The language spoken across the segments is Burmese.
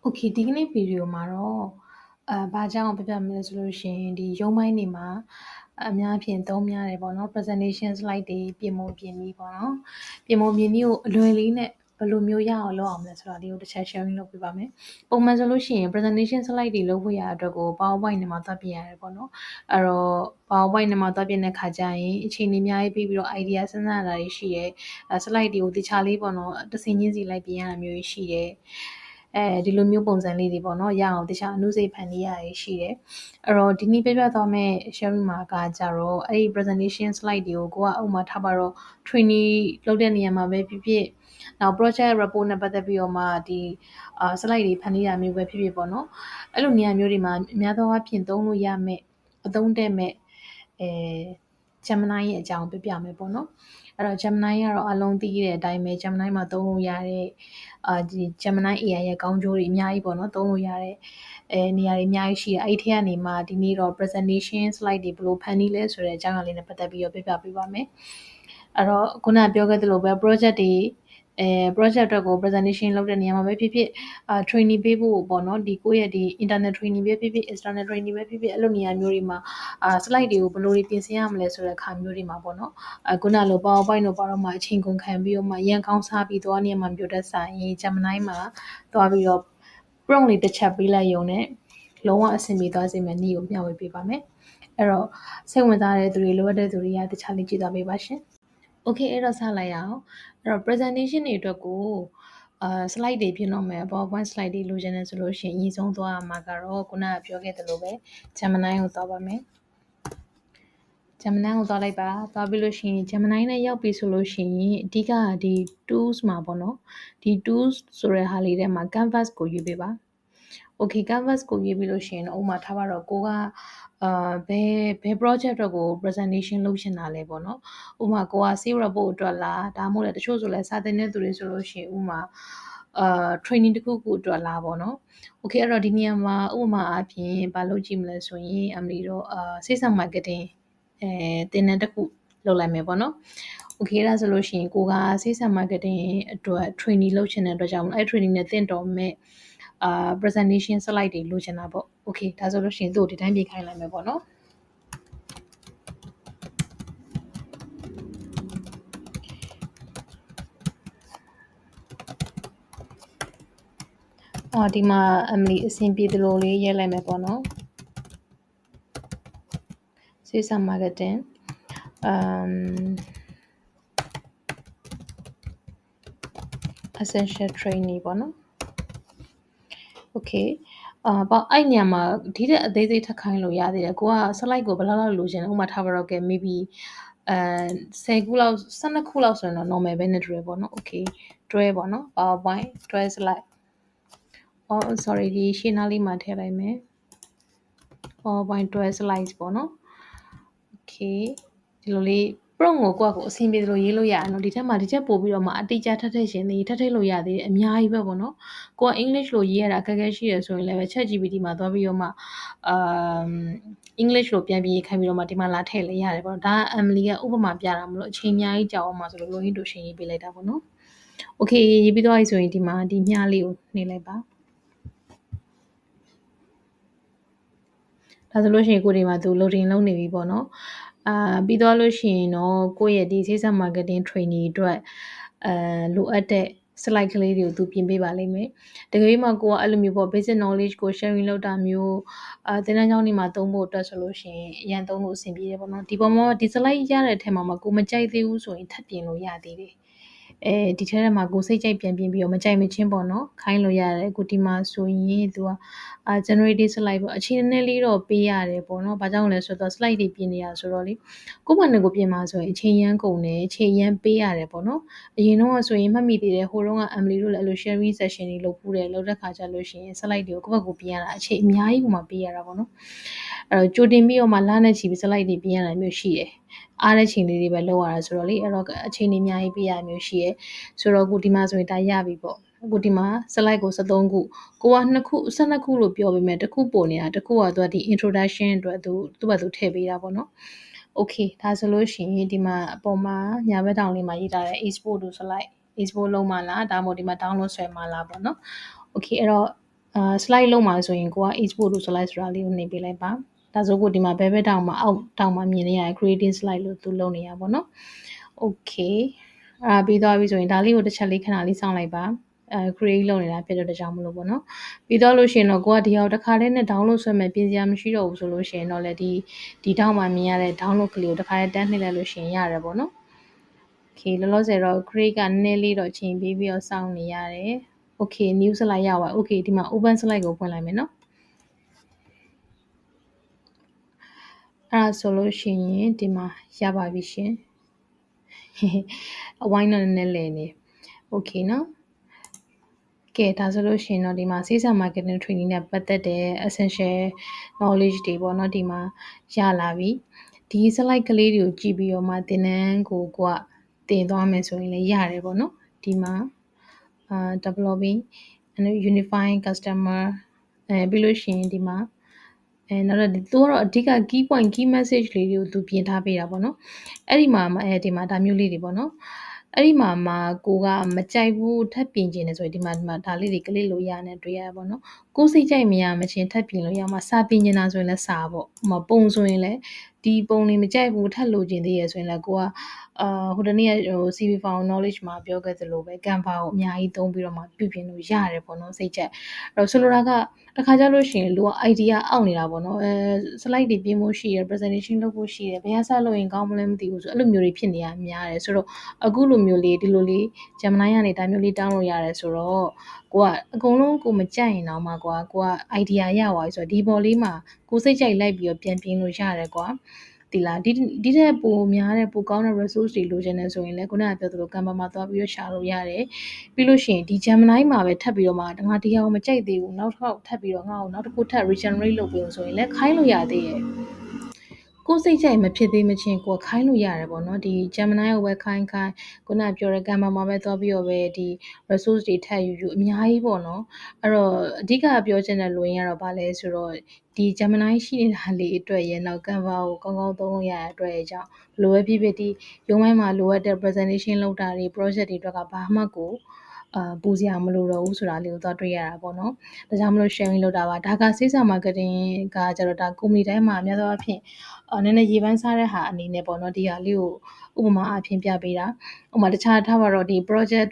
Okay ဒီကနေ့ဗီဒီယိုမှာတော့ဘာကြောင့်ပြပြမလဲဆိုလို့ရှိရင်ဒီရုံးပိုင်းတွေမှာအများဖြင့်သုံးများတယ်ပေါ့နော် presentation slide တွေပြင်မို့ပြင်ပြီးပေါ့နော်ပြင်မို့ပြင်ပြီးကိုအလွယ်လေးနဲ့ဘယ်လိုမျိုးရအောင်လုပ်အောင်လဲဆိုတာဒီကိုတစ်ချက် sharing လုပ်ပြပါမယ်ပုံမှန်ဆိုလို့ရှိရင် presentation slide တွေလုပ်ဖို့ရအတွက်ကို PowerPoint နဲ့မှာသွားပြင်ရတယ်ပေါ့နော်အဲ့တော့ PowerPoint နဲ့မှာသွားပြင်တဲ့ခါကျရင်အချိန်ကြီးအများကြီးပြီးတော့ idea စဉ်းစားရတာတွေရှိတယ်slide တွေကိုတခြားလေးပေါ့နော်တစ်စင်းချင်းစီလိုက်ပြင်ရတာမျိုးရှိတယ်ဒီလိုမျိုးပုံစံလေးတွေပေါ့နော်ရအောင်တခြားအနုစိတ်ဖန်တီးရရရှိတယ်အဲ့တော့ဒီနေ့ပြပြသွားမယ့် sharing မှာကကြတော့အဲ့ဒီ presentation slide တွေကိုကိုကဥပမာထားပါတော့ training လုပ်တဲ့နေရာမှာပဲဖြစ်ဖြစ်နောက် project report နဲ့ပတ်သက်ပြီးတော့မှဒီ slide တွေဖန်တီးတာမျိုးပဲဖြစ်ဖြစ်ပေါ့နော်အဲ့လိုနေရာမျိုးတွေမှာအများသောအားဖြင့်သုံးလို့ရမယ့်အသုံးတဲ့မဲ့Gemini ရဲ့အကြောင်းပြပြမယ်ပေါ့နော်အဲ့တော့ Gemini ကတော့အလုံးသိတဲ့အတိုင်းပဲ Gemini မှာသုံးလို့ရတဲ့ဒီ Gemini AI ရဲ့ကောင်းကျိုးတွေအများကြီးပေါ့နော်သုံးလို့ရတဲ့နေရာတွေအများကြီးရှိတယ်အဲ့ဒီထဲကနေမှဒီနေ့တော့ presentation slide တွေဘယ်လိုဖန်တီးလဲဆိုတဲ့အကြောင်းအရာလေးနဲ့ပတ်သက်ပြီးတော့ပြပြပေးပါမယ်အဲ့တော့ခုနပြောခဲ့သလိုပဲ project တွေproject အတွက်ကို presentation လုပ်တဲ့နေရာမှာပဲဖြစ်ဖြစ်training ပေးဖို့ပေါ့နော်ဒီကိုယ့်ရဲ့ဒီ internal training ပဲဖြစ်ဖြစ် external training ပဲဖြစ်ဖြစ်အဲ့လိုနေရာမျိုးတွေမှာslide တွေကိုဘယ်လိုတွေပြင်ဆင်ရမလဲဆိုတဲ့အခါမျိုးတွေမှာပေါ့နော်ခုနလို PowerPoint တို့ဘာလို့မှအချိန်ကုန်ခံပြီးတော့မှရန်ကောင်းစားပြီးသွားနေမှာမျိုးတဲ့ဆိုင်ရင် Gemini မှာသွားပြီးတော့ prompt လေးတစ်ချက်ပေးလိုက်ရုံနဲ့လုံးဝအဆင်ပြေသွားစေမယ့်နည်းကိုမျှဝေပေးပါမယ်အဲ့တော့စိတ်ဝင်စားတဲ့သူတွေလိုအပ်တဲ့သူတွေကတခြားလေးကြည့်သွားပေးပါရှင်Okay အဲ့တော့စလိုက်ရအောင်အဲ့တော့ presentation တွေအတွက်ကိုslide တွေပြင်တော့မယ် PowerPoint slide တွေလိုချင်တယ်ဆိုလို့ရှိရင်အရင်ဆုံးသွားရမှာကတော့ခုနကပြောခဲ့သလိုပဲ Gemini ကိုသွားပါမယ် Gemini ကိုသွားလိုက်ပါသွားပြီးလို့ရှိရင် Gemini နဲ့ရောက်ပြီဆိုလို့ရှိရင်အဓိကဒီ tools မှာပေါ့နော်ဒီ tools ဆိုတဲ့ဟာလေးထဲမှာ canvas ကိုရွေးပေးပါ Okay canvas ကိုရွေးပြီးလို့ရှိရင်ဥပမာထားပါတော့ကိုကဘယ် project အတွက်ကို presentation လုပ်ချင်တာလဲပေါ့နော်ဥပမာကိုက sales report အတွက်လားဒါမှမဟုတ်လည်းတချို့ဆိုလည်းစာသင်တဲ့သူတွေဆိုလို့ရှိရင်ဥပမာtraining တစ်ခုခုအတွက်လားပေါ့နော် Okay အဲ့တော့ဒီနေရာမှာဥပမာအဖြစ်ဘာလုပ်ကြည့်မလဲဆိုရင်အမလီတော့sales and marketing သင်တန်းတစ်ခုလုပ်လိုက်မယ်ပေါ့နော် Okay အဲ့ဒါဆိုလို့ရှိရင်ကိုက sales and marketing အတွက် training လုပ်ချင်တဲ့အတွက်ကြောင့်အဲ့ training နဲ့သင်တော်မဲ့presentation slide တွေလိုချင်တာပေါ့ Okay ဒါဆိုလို့ရှိရင်သူ့ကိုဒီတိုင်းပြင်ခိုင်းလိုက်မယ်ပေါ့နော်ဒီမှာအမလီအဆင်ပြေသလိုလေးရေးလိုက်မယ်ပေါ့နော် sales and marketing essential training ပေါ့နော် Okay ပေါ့အဲ့ညမှာဒီတဲ့အသေးစိတ်ထပ်ခိုင်းလို့ရသေးတယ်ကိုက slide ကိုဘယ်လောက်လောက်လိုချင်လဲဥပမာထားပါတော့ကဲ maybe 10ခုလောက်12ခုလောက်ဆိုရင်တော့ normal ပဲနဲ့တူတယ်ပေါ့နော် Okay တွဲပေါ့နော် PowerPoint တွဲ slide sorry ဒီရှင်းနားလေးမှာထည့်လိုက်မယ် PowerPoint တွဲ slides ပေါ့နော် Okay ဒီလိုလေး prompt ကိုကိုယ့်ကိုအဆင်ပြေသလိုရေးလို့ရတယ်နော်ဒီထက်မှဒီချက်ပို့ပြီးတော့မှအတိအကျထပ်ထည့်ရှင်သေးထပ်ထည့်လို့ရသေးတယ်အများကြီးပဲပေါ့နော်ကိုက English လိုရေးရတာအခက်အခဲရှိရဆိုရင်လည်း ChatGPT မှာသွားပြီးတော့မှEnglish လိုပြန်ပြီးခိုင်းပြီးတော့မှဒီမှာလာထည့်လဲရတယ်ပေါ့နော်ဒါ Emily ကဥပမာပြတာမလို့အချိန်အများကြီးကြာအောင်မှာဆိုလို့လိုရင်းတို့ရှင်းရေးပေးလိုက်တာပေါ့နော် Okay ရေးပြီးသွားပြီဆိုရင်ဒီမှာဒီမြားလေးကိုနှိပ်လိုက်ပါဒါဆိုလို့ရှိရင်ကိုဒီမှာသူ loading လုပ်နေပြီပေါ့နော်ပြီးသွားလို့ရှိရင်တော့ကိုယ့်ရဲ့ဒီ sales and marketing training အတွက်လိုအပ်တဲ့ slide ကလေးတွေကိုသူပြင်ပေးပါလိမ့်မယ်တကယ်လို့ကိုကအဲ့လိုမျိုးပေါ့ basic knowledge ကို sharing လုပ်တာမျိုးသင်တန်းကျောင်းတွေမှာသုံးဖို့အတွက်ဆိုလို့ရှိရင်အရင်သုံးလို့အဆင်ပြေတယ်ပေါ့နော်ဒီပေါ်မှာဒီ slide ရတဲ့အထက်မှာကိုမကြိုက်သေးဘူးဆိုရင်ထပ်ပြင်လို့ရသေးတယ်ဒီထဲမှာကိုစိတ်ကြိုက်ပြန်ပြင်ပြီးတော့မကြိုက်မချင်းပေါ့နော်ခိုင်းလို့ရတယ်ကိုဒီမှာဆိုရင်သူကgenerative slide ပေါ့အချိန်နည်းလေးတော့ပေးရတယ်ပေါ့နော်ဘာကြောင့်လဲဆိုတော့ slide တွေပြင်နေရဆိုတော့လေကိုမှန်ကိုပြင်မှာဆိုရင်အချိန်ရမ်းကုန်တယ်အချိန်ရမ်းပေးရတယ်ပေါ့နော်အရင်တော့ဆိုရင်မှတ်မိသေးတယ်ဟိုတုန်းက Emily တို့လည်းအဲ့လို sharing session တွေလုပ်ဖူးတယ်လုပ်တဲ့ခါကျလို့ရှိရင် slide တွေကိုကိုယ့်ဘက်ကိုပြင်ရတာအချိန်အများကြီးကိုမှပေးရတာပေါ့နော်အဲ့တော့ကြိုတင်ပြီးတော့မှလနဲ့ချီပြီး slide တွေပြင်ရတာမျိုးရှိတယ်အားတဲ့ချိန်လေးတွေပဲလောက်ရတာဆိုတော့လေအဲ့တော့အချိန်တွေအများကြီးပေးရမျိုးရှိရဲဆိုတော့အခုဒီမှာဆိုရင်ဒါရပြီပေါ့အခုဒီမှာ slide ကို73ခုကိုက2ခု12ခုလို့ပြောပေမဲ့တစ်ခုပို့နေတာတစ်ခုကသူကဒီ introduction အတွက်သူ့ဘာသူထည့်ပေးတာပေါ့နော် Okay ဒါဆိုလို့ရှိရင်ဒီမှာအပေါ်မှာညာဘက်တောင်လေးမှာရေးထားတဲ့ export to slide export လုံးမလားဒါမှမဟုတ်ဒီမှာ download ဆွဲမလားပေါ့နော် Okay အဲ့တော့ slide လုံးမှာဆိုရင်ကိုက export လို့ slide ဆိုတာလေးကိုနှိပ်ပေးလိုက်ပါဒါဆိုကိုဒီမှာဘဲဘဲတောင်မှာအောက်တောင်မှာမြင်နေရ creating slide လို့သူလုပ်နေရပါတော့ okay ပြီးသွားပြီဆိုရင်ဒါလေးကိုတစ်ချက်လေးခဏလေးစောင့်လိုက်ပါcreate လုပ်နေတာဖြစ်တဲ့ကြောင့်မလို့ပေါ့နော်ပြီးတော့လို့ရှိရင်တော့ကိုကဒီအောင်တစ်ခါတည်းနဲ့ download ဆွဲမယ်ပြင်စရာမရှိတော့ဘူးဆိုလို့ရှိရင်တော့လည်းဒီတောက်မှာမြင်ရတဲ့ download ကလေးကိုတစ်ခါတည်းတန်းနှိပ်လိုက်လို့ရှိရင်ရတယ်ပေါ့နော် okay လောလောဆယ်တော့ create ကနည်းနည်းလေးတော့ချိန်ပြီးပြီးတော့စောင့်နေရတယ် okay new slide ရပါ okay ဒီမှာ open slide ကိုဖွင့်လိုက်မယ်နော်အဲ့ဒါဆိုလို့ရှိရင်ဒီမှာရပါပြီရှင်အဝိုင်းတော့နည်းနည်းလဲနေ okay နော်ကဲဒါဆိုလို့ရှိရင်တော့ဒီမှာ sales and marketing training နဲ့ပတ်သက်တဲ့ essential knowledge တွေပေါ့နော်ဒီမှာရလာပြီဒီ slide ကလေးတွေကိုကြည့်ပြီးတော့မှသင်တန်းကိုကတင်သွားမယ်ဆိုရင်လည်းရတယ်ပေါ့နော်ဒီမှာdeveloping and unifying customer ပြီးလို့ရှိရင်ဒီမှာနောက်တော့သူကတော့အဓိက key point key message လေးတွေကိုသူပြင်ထားပေးတာပေါ့နော်အဲ့ဒီမှာဒီမှာဒါမျိုးလေးတွေပေါ့နော်အဲ့ဒီမှာကိုကမကြိုက်ဘူးထပ်ပြင်ခြင်းနေဆိုရင်ဒီမှာဒါလေးတွေကလေးလိုရနေတွေ့ရပါတော့ကိုစိတ်ကြိုက်မရမချင်းထပ်ပြင်လို့ရမှာစာပြင်နေတာဆိုရင်လည်းစာပေါ့ဟိုပုံဆိုရင်လည်းဒီပုံလေးမကြိုက်ဘူးထပ်လိုချင်သေးရဆိုရင်လည်းကိုကဟိုတနေ့ဟို CV file knowledge မှာပြောခဲ့သလိုပဲ Canva ကိုအများကြီးသုံးပြီးတော့မှပြုပြင်လို့ရတယ်ပေါ့နော်စိတ်ချက်အဲ့တော့ဆိုလိုတာကတစ်ခါကြလို့ရှိရင်လူက idea အောက်နေတာပေါ့နော်slide တွေပြင်ဖို့ရှိရ presentation လုပ်ဖို့ရှိရဘယ်ဟာစလုပ်ရင်ကောင်းမလဲမသိဘူးဆိုအဲ့လိုမျိုးတွေဖြစ်နေရများတယ်ဆိုတော့အခုလိုမျိုးလေးဒီလိုလေး Gemini ကနေဒါမျိုးလေး download ရတယ်ဆိုတော့ကိုကအကုန်လုံးကိုမကြိုက်ရင်တော့မှကိုက idea ရသွားပြီဆိုတော့ဒီပေါ်လေးမှာကိုစိတ်ကြိုက်လိုက်ပြီးတော့ပြန်ပြင်လို့ရတယ်ကွာဒီလားဒီတဲ့ပိုများတဲ့ပိုကောင်းတဲ့ resource တွေလိုချင်နေဆိုရင်လည်းခုနကပြောသလို Canva မှာသွားပြီးတော့ရှာလို့ရတယ်ပြီးလို့ရှိရင်ဒီ Gemini မှာပဲထပ်ပြီးတော့မှငါဒီဟာကိုမကြိုက်သေးဘူးနောက်တစ်ခါထပ်ပြီးတော့ငါ့ကိုနောက်တစ်ခုထပ် regenerate လုပ်ပေးလို့ဆိုရင်လည်းခိုင်းလို့ရသေးရဲ့ကိုစိတ်ကြိုက်မဖြစ်သေးမချင်းကိုခိုင်းလို့ရတယ်ပေါ့နော်ဒီ Gemini ကိုပဲခိုင်းခုနပြောတဲ့ Canva မှာပဲသွားပြီးတော့ပဲဒီ resource တွေထပ်ယူအများကြီးပေါ့နော်အဲ့တော့အဓိကပြောချင်တဲ့လိုရင်းကတော့ဗာလဲဆိုတော့ဒီ Gemini ရှိနေတာလေးအတွက်ရဲ့နောက် Canva ကိုကောင်းကောင်းသုံးလို့ရတဲ့အတွက်ရဲ့ကြောင့်လိုပဲဖြစ်ဖြစ်ဒီရုံးပိုင်းမှာလိုအပ်တဲ့ presentation လုပ်တာတွေ project တွေအတွက်ကဘာမှကိုပူစရာမလိုတော့ဘူးဆိုတာလေးကိုသွားတွေ့ရတာပေါ့နော်။ဒါကြောင့်မလို့ sharing လုပ်တာပါ။ဒါက sales and marketing ကကျတော့ဒါ company တိုင်းမှာအများသောအားဖြင့်နည်းနည်းရေပန်းစားတဲ့ဟာအနေနဲ့ပေါ့နော်ဒီဟာလေးကိုဥပမာအဖြစ်ပြပေးတာ။ဥပမာတခြားထားပါတော့ဒီ project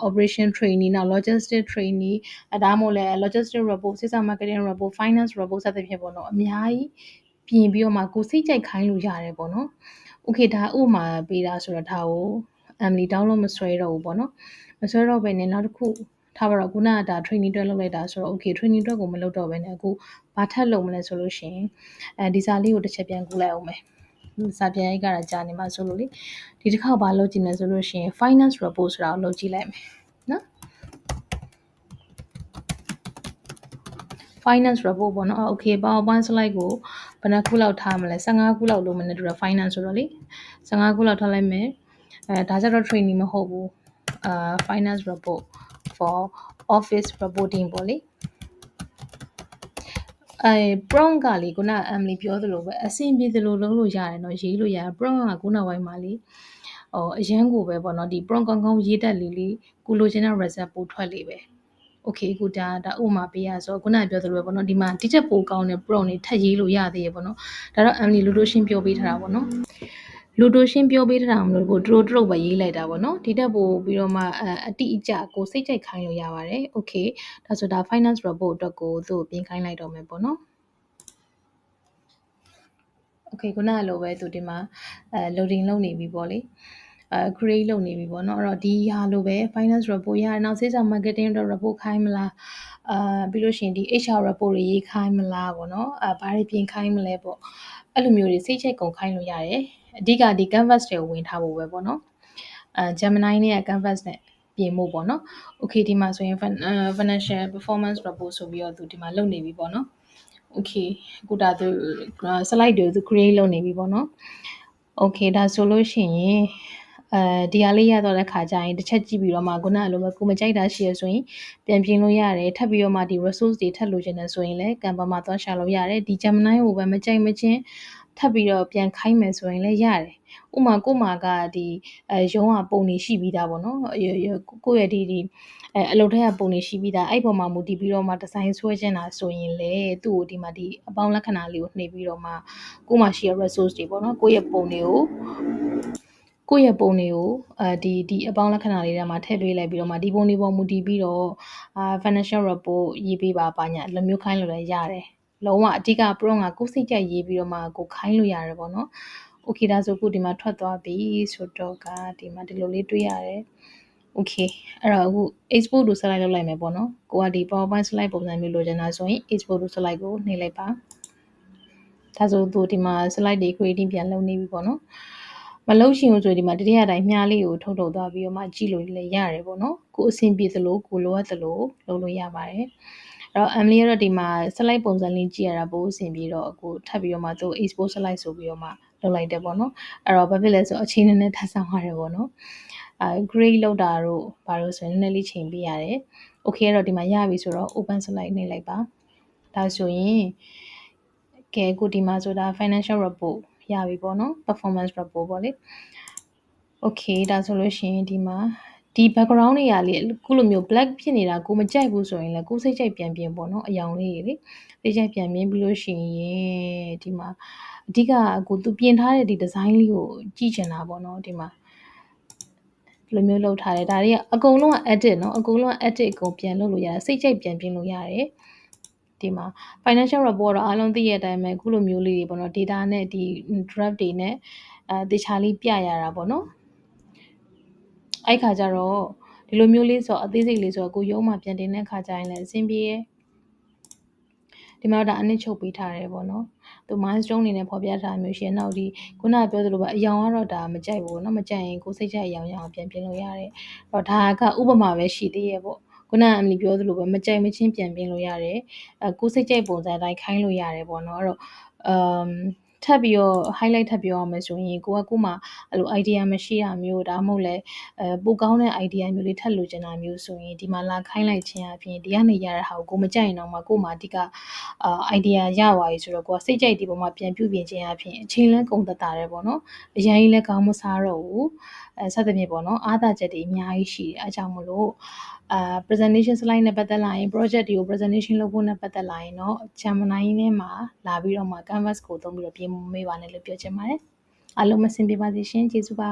operation training နောက် logistic training ဒါမှမဟုတ်လဲ logistic report sales and marketing report finance report စသဖြင့်ပေါ့နော်အများကြီးပြင်ပြီးတော့မှကိုစိတ်ကြိုက်ခိုင်းလို့ရတယ်ပေါ့နော်။ Okay ဒါဥပမာပေးတာဆိုတော့ဒါကို Emily download မဆွဲတော့ဘူးပေါ့နော်မဆွဲတော့ဘဲနဲ့နောက်တစ်ခုထားပါတော့ခုနကဒါ training အတွက်လုပ်လိုက်တာဆိုတော့ okay training အတွက်ကိုမလုပ်တော့ဘဲနဲ့အခုဘာထပ်လုပ်မလဲဆိုလို့ရှိရင်ဒီစာလေးကိုတစ်ချက်ပြန်ကူးလိုက်အောင်မယ်စာပြန်ရိုက်ကတာကြာနေမှာဆိုလို့လေဒီတစ်ခါဘာလုပ်ကြည့်လဲဆိုလို့ရှိရင် finance report ဆိုတာကိုလုပ်ကြည့်လိုက်မယ်နော် finance report ပေါ့နော် okay PowerPoint slide ကိုဘယ်နှခုလောက်ထားမလဲ15ခုလောက်လုပ်မနေတူတာ finance ဆိုတော့လေ15ခုလောက်ထားလိုက်မယ်ဒါကြတော့ training မဟုတ်ဘူးfinance report for office reporting ပေါ့လေprompt ကလေခုန Emily ပြောသလိုပဲအဆင်ပြေသလိုလုပ်လို့ရတယ်เนาะရေးလို့ရတယ် prompt ကခုနောက်ပိုင်းမှာလေအရန်ကိုပဲပေါ့เนาะဒီ prompt ကောင်းကောင်းရေးတတ်လေကိုလိုချင်တဲ့ result ပို့ထွက်လေပဲ okay အခုဒါဥပမာပေးရဆိုခုနကပြောသလိုပဲပေါ့နော်ဒီမှာဒီချက်ပိုကောင်းတဲ့ prompt တွေထပ်ရေးလို့ရသေးရပေါ့နော်ဒါတော့ Emily လူတို့ရှင်းပြောပေးထားတာပေါ့နော်လူတို့ရှင်းပြောပေးထားတာမလို့ကိုတို့ပဲရေးလိုက်တာပေါ့နော်ဒီတက်ပို့ပြီးတော့မှအတိအကျကိုစိတ်ကြိုက်ခိုင်းလို့ရပါတယ် okay ဒါဆိုဒါ finance report အတွက်ကိုသူ့ပြင်ခိုင်းလိုက်တော့မယ်ပေါ့နော် okay ခုနကလိုပဲသူဒီမှာloading လုပ်နေပြီပေါ့လေcreate လုပ်နေပြီပေါ့နော်အဲ့တော့ဒီဟာလိုပဲ finance report ရအောင် sales and marketing အတွက် report ခိုင်းမလားပြီးလို့ရှိရင်ဒီ HR report တွေရေးခိုင်းမလားပေါ့နော်ဘာတွေပြင်ခိုင်းမလဲပေါ့အဲ့လိုမျိုးတွေစိတ်ချိတ်ကုန်ခိုင်းလို့ရတယ်အဓိကဒီ canvas တွေကိုဝင်ထားဖို့ပဲပေါ့နော်Gemini နဲ့ canvas နဲ့ပြင်ဖို့ပေါ့နော် okay ဒီမှာဆိုရင် financial performance report ဆိုပြီးတော့သူဒီမှာလုပ်နေပြီပေါ့နော် okay အခုဒါသူ slide တွေကိုသူ create လုပ်နေပြီပေါ့နော် okay ဒါဆိုလို့ရှိရင်ဒီဟာလေးရတော့တဲ့ခါကျရင်တစ်ချက်ကြည့်ပြီးတော့မှခုနကလိုပဲကိုမကြိုက်တာရှိရဆိုရင်ပြန်ပြင်လို့ရတယ်ထပ်ပြီးတော့မှဒီ resource တွေထပ်လိုချင်တယ်ဆိုရင်လည်း Canva မှာသွားရှာလို့ရတယ်ဒီ Gemini ကိုပဲမကြိုက်မချင်း ထပ်ပြီးတော့ပြန်ခိုင်းမယ်ဆိုရင်လည်းရတယ်ဥမာကိုမာကဒီရုံးကပုံနေရှိပြီးသားပေါ့နော်ကိုယ့်ရဲ့ဒီအလုပ်ထဲကပုံနေရှိပြီးသားအဲ့ပေါ်မှာမူတည်ပြီးတော့မှဒီဇိုင်းဆွဲချင်တာဆိုရင်လေသူ့ကိုဒီမှာဒီအပေါင်းလက္ခဏာလေးကိုနှိပ်ပြီးတော့မှကိုမှရှိရ resource တွေပေါ့နော်ကိုယ့်ရဲ့ပုံတွေကိုဒီအပေါင်းလက္ခဏာလေးတွေမှာထည့်ပေးလိုက်ပြီးတော့မှဒီပုံတွေပေါ်မူတည်ပြီးတော့ financial report ရေးပေးပါပါညာလိုမျိုးခိုင်းလို့လည်းရတယ်လုံးဝအဓိက prompt ကကိုယ်စိတ်ကြိုက်ရေးပြီးတော့မှကိုခိုင်းလို့ရတယ်ပေါ့နော် okay ဒါဆိုခုဒီမှာထွက်သွားပြီဆိုတော့ကဒီမှာဒီလိုလေးတွေ့ရတယ် okay အဲ့တော့အခု export to slide လုပ်လိုက်မယ်ပေါ့နော်ကိုကဒီ PowerPoint slide ပုံစံမျိုးလိုချင်တာဆိုရင် export to slide ကိုနှိပ်လိုက်ပါဒါဆိုသူဒီမှာ slide တွေ creating ပြန်လုပ်နေပြီပေါ့နော်မလုပ်ရှင်ဆိုဒီမှာတတိယအတိုင်းမြားလေးကိုထုတ်သွားပြီးတော့မှကြည့်လို့လည်းရတယ်ပေါ့နော်ကိုအဆင်ပြေသလိုကိုလိုအပ်သလိုလုပ်လို့ရပါတယ်အဲ့တော့ Emily ကတော့ဒီမှာ slide ပုံစံလေးကြည့်ရတာပိုအဆင်ပြေတော့ကိုထပ်ပြီးတော့မှသူ export slide ဆိုပြီးတော့မှလုပ်လိုက်တယ်ပေါ့နော်အဲ့တော့ဘာဖြစ်လဲဆိုအချိန်နဲ့ထပ်ဆောင်ရတယ်ပေါ့နော်grade လောက်တာတို့ဘာလို့ဆိုရင်နည်းနည်းလေးချိန်ပေးရတယ် okay အဲ့တော့ဒီမှာရပြီဆိုတော့ open slide နှိပ်လိုက်ပါဒါဆိုရင်ကဲကိုဒီမှာဆိုတာ financial report ရပြီပေါ့နော် performance report ပေါ့လေ okay ဒါဆိုလို့ရှိရင်ဒီမှာဒီ background တွေကလေခုလိုမျိုး black ဖြစ်နေတာကိုမကြိုက်ဘူးဆိုရင်လည်းကိုစိတ်ကြိုက်ပြန်ပြင်ပေါ့နော်အယောင်လေးတွေလေစိတ်ကြိုက်ပြန်ပြင်ပြီးလို့ရှိရင်ဒီမှာအဓိကကိုသူပြင်ထားတဲ့ဒီ design လေးကိုကြည့်ချင်တာပေါ့နော်ဒီမှာဒီလိုမျိုးလုပ်ထားတယ်ဒါတွေကအကုန်လုံးက edit เนาะအကုန်လုံးက edit အကုန်ပြန်လုပ်လို့ရတယ်စိတ်ကြိုက်ပြန်ပြင်လို့ရတယ်ဒီမှာ financial report တော့အားလုံးသိရတဲ့အတိုင်းပဲခုလိုမျိုးလေးတွေပေါ့နော် data နဲ့ဒီ draft တွေနဲ့တေချာလေးပြရတာပေါ့နော်အဲ့ခါကျတော့ဒီလိုမျိုးလေးဆိုအသေးစိတ်လေးဆိုကိုရုံးမှာပြန်တင်တဲ့ခါကျရင်လည်းအဆင်ပြေရဒီမှာတော့ဒါအနည်းချုပ်ပေးထားတယ်ပေါ့နော်သူ milestone အနေနဲ့ဖော်ပြထားမျိုးရှိရင်နောက်ဒီခုနကပြောသလိုပဲအယောင်ကတော့ဒါမကြိုက်ဘူးเนาะမကြိုက်ရင်ကိုစိတ်ကြိုက်အယောင်ရအောင်ပြန်ပြင်လို့ရတယ်အဲ့တော့ဒါကဥပမာပဲရှိသေးရဲ့ပေါ့ခုနကအမလီပြောသလိုပဲမကြိုက်မချင်းပြန်ပြင်လို့ရတယ်ကိုစိတ်ကြိုက်ပုံစံတိုင်းခိုင်းလို့ရတယ်ပေါ့နော်အဲ့တော့ထပ်ပြီးတော့ highlight ထပ်ပြောရမယ်ဆိုရင်ကိုမှအဲ့လို idea မရှိရမျိုးဒါမှမဟုတ်လဲပိုကောင်းတဲ့ idea မျိုးလေးထပ်လိုချင်တာမျိုးဆိုရင်ဒီမှာလာခိုင်းလိုက်ခြင်းအပြင်ဒီကနေရတဲ့ဟာကိုမကြိုက်ရင်တော့မှကိုမှအဓိကidea ရပါပြီဆိုတော့ကိုကစိတ်ကြိုက်ဒီပုံမှာပြန်ပြုပြင်ခြင်းအပြင်အချိန်လဲကုန်သက်တာတယ်ပေါ့နော်အရင်ကြီးလဲကောင်းမစားတော့ဘူးစသဖြင့်ပေါ့နော်အားသာချက်တွေအများကြီးရှိတယ်အဲကြောင့်မလို့presentation slide နဲ့ပတ်သက်လာရင် project တွေကို presentation လုပ်ဖို့နဲ့ပတ်သက်လာရင်တော့ Gemini နဲ့မှာလာပြီးတော့မှ Canvas ကိုသုံးပြီးတော့ပြင်မေးပါနဲ့လို့ပြောချင်ပါတယ်အားလုံးမစင်ပြပါစေရှင်ကျေးဇူးပါ